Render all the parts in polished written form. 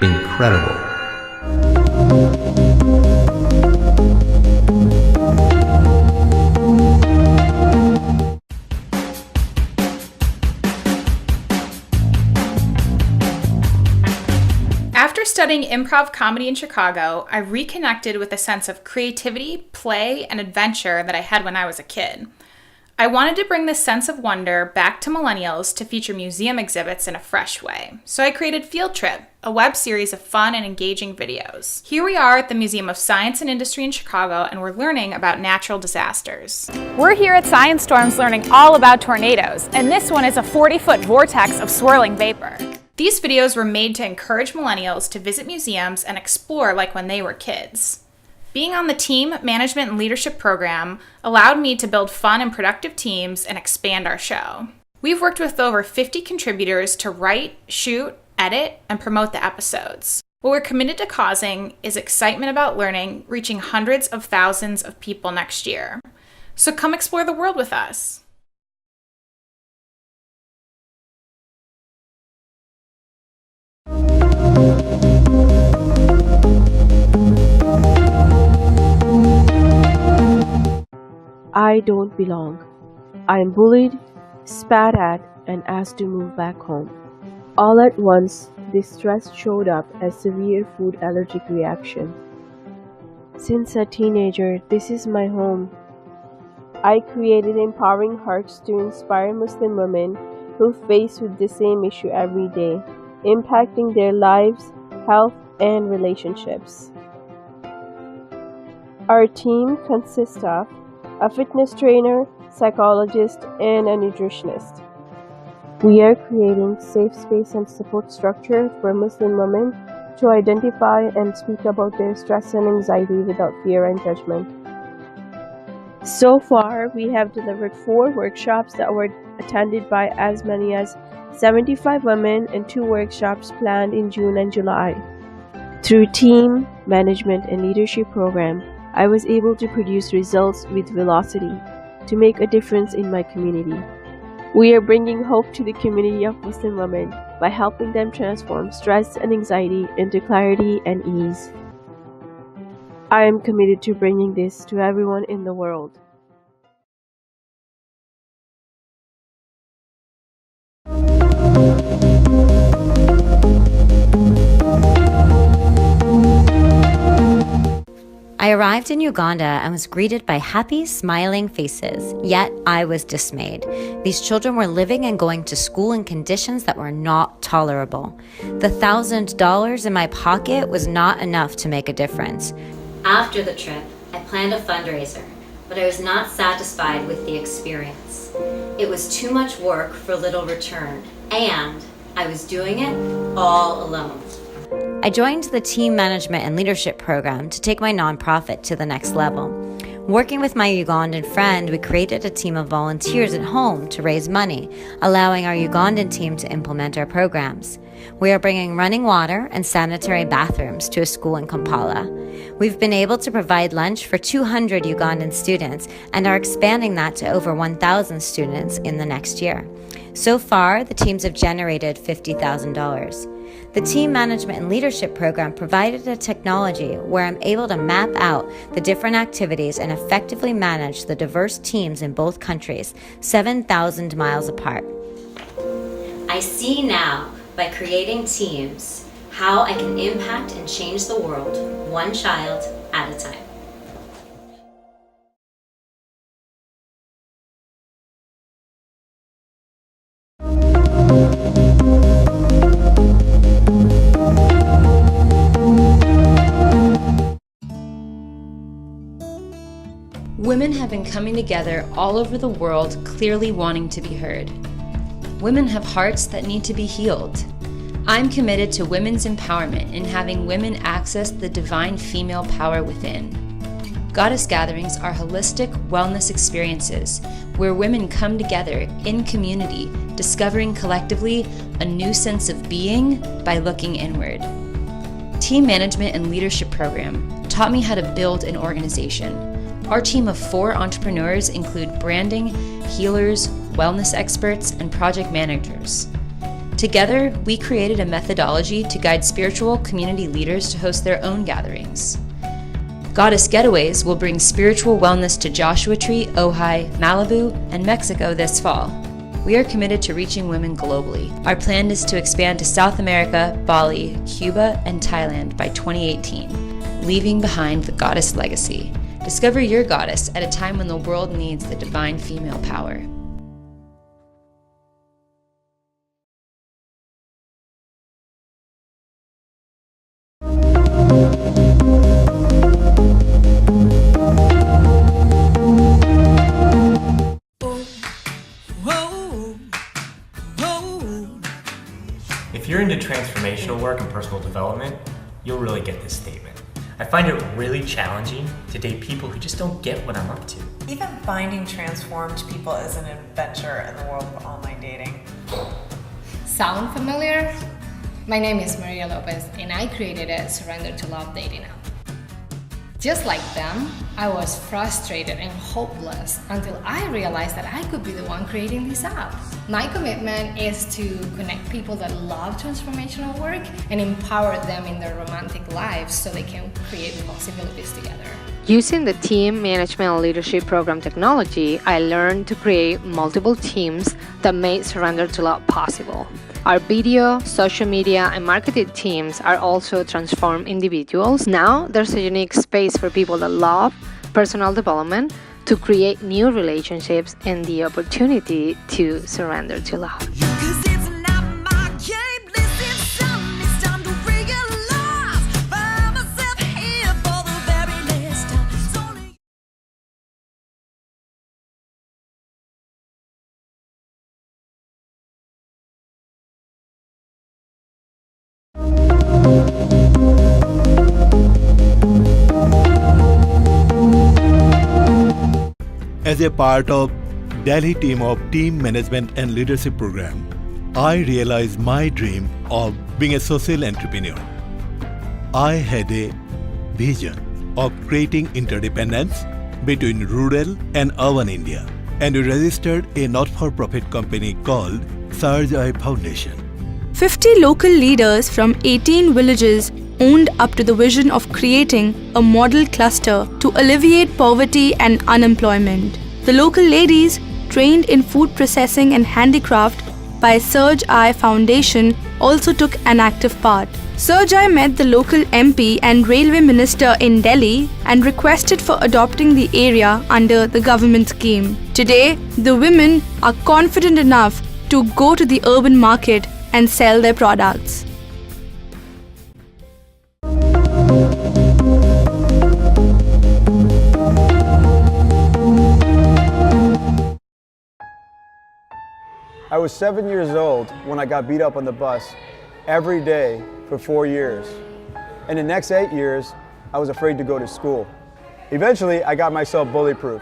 Incredible. After studying improv comedy in Chicago, I reconnected with a sense of creativity, play, and adventure that I had when I was a kid. I wanted to bring this sense of wonder back to millennials to feature museum exhibits in a fresh way. So I created Field Trip, a web series of fun and engaging videos. Here we are at the Museum of Science and Industry in Chicago, and we're learning about natural disasters. We're here at Science Storms learning all about tornadoes, and this one is a 40-foot vortex of swirling vapor. These videos were made to encourage millennials to visit museums and explore like when they were kids. Being on the Team Management and Leadership program allowed me to build fun and productive teams and expand our show. We've worked with over 50 contributors to write, shoot, edit, and promote the episodes. What we're committed to causing is excitement about learning, reaching hundreds of thousands of people next year. So come explore the world with us. I don't belong. I am bullied, spat at, and asked to move back home. All at once, this stress showed up as severe food allergic reaction. Since a teenager, this is my home. I created Empowering Hearts to inspire Muslim women who face with the same issue every day, impacting their lives, health, and relationships. Our team consists of a fitness trainer, psychologist, and a nutritionist. We are creating safe space and support structure for Muslim women to identify and speak about their stress and anxiety without fear and judgment. So far, we have delivered 4 workshops that were attended by as many as 75 women and 2 workshops planned in June and July. Through Team Management and Leadership program, I was able to produce results with velocity to make a difference in my community. We are bringing hope to the community of Muslim women by helping them transform stress and anxiety into clarity and ease. I am committed to bringing this to everyone in the world. I arrived in Uganda and was greeted by happy, smiling faces, yet I was dismayed. These children were living and going to school in conditions that were not tolerable. The $1,000 in my pocket was not enough to make a difference. After the trip, I planned a fundraiser, but I was not satisfied with the experience. It was too much work for little return, and I was doing it all alone. I joined the Team Management and Leadership program to take my nonprofit to the next level. Working with my Ugandan friend, we created a team of volunteers at home to raise money, allowing our Ugandan team to implement our programs. We are bringing running water and sanitary bathrooms to a school in Kampala. We've been able to provide lunch for 200 Ugandan students and are expanding that to over 1,000 students in the next year. So far, the teams have generated $50,000. The Team Management and Leadership program provided a technology where I'm able to map out the different activities and effectively manage the diverse teams in both countries, 7,000 miles apart. I see now, by creating teams, how I can impact and change the world, one child at a time. Women have been coming together all over the world, clearly wanting to be heard. Women have hearts that need to be healed. I'm committed to women's empowerment and having women access the divine female power within. Goddess gatherings are holistic wellness experiences where women come together in community, discovering collectively a new sense of being by looking inward. Team Management and Leadership program taught me how to build an organization. Our team of 4 entrepreneurs include branding, healers, wellness experts, and project managers. Together, we created a methodology to guide spiritual community leaders to host their own gatherings. Goddess Getaways will bring spiritual wellness to Joshua Tree, Ojai, Malibu, and Mexico this fall. We are committed to reaching women globally. Our plan is to expand to South America, Bali, Cuba, and Thailand by 2018, leaving behind the goddess legacy. Discover your goddess at a time when the world needs the divine female power. If you're into transformational work and personal development, you'll really get this statement. I find it really challenging to date people who just don't get what I'm up to. Even finding transformed people is an adventure in the world of online dating. Sound familiar? My name is Maria Lopez and I created a Surrender to Love dating app. Just like them, I was frustrated and hopeless until I realized that I could be the one creating this app. My commitment is to connect people that love transformational work and empower them in their romantic lives so they can create possibilities together. Using the team management and leadership program technology, I learned to create multiple teams that made Surrender to Love possible. Our video, social media, and marketing teams are also transformed individuals. Now, there's a unique space for people that love personal development to create new relationships and the opportunity to surrender to love. As a part of Delhi team of Team Management and Leadership Program, I realized my dream of being a social entrepreneur. I had a vision of creating interdependence between rural and urban India, and we registered a not-for-profit company called Sarat Foundation. 50 local leaders from 18 villages owned up to the vision of creating a model cluster to alleviate poverty and unemployment. The local ladies, trained in food processing and handicraft by Sarat Foundation, also took an active part. Sarat met the local MP and railway minister in Delhi and requested for adopting the area under the government scheme. Today, the women are confident enough to go to the urban market and sell their products. I was 7 years old when I got beat up on the bus every day for 4 years. In the next 8 years, I was afraid to go to school. Eventually, I got myself bully-proof.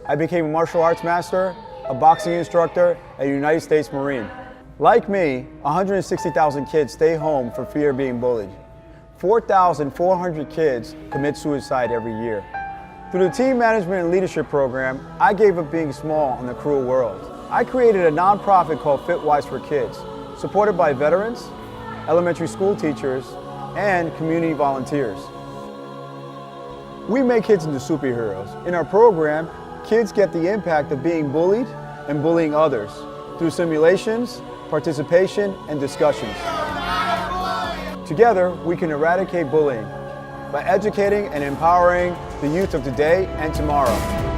I became a martial arts master, a boxing instructor, and a United States Marine. Like me, 160,000 kids stay home for fear of being bullied. 4,400 kids commit suicide every year. Through the Team Management and Leadership Program, I gave up being small in the cruel world. I created a nonprofit called FitWise for Kids, supported by veterans, elementary school teachers, and community volunteers. We make kids into superheroes. In our program, kids get the impact of being bullied and bullying others through simulations, participation, and discussions. Together, we can eradicate bullying by educating and empowering the youth of today and tomorrow.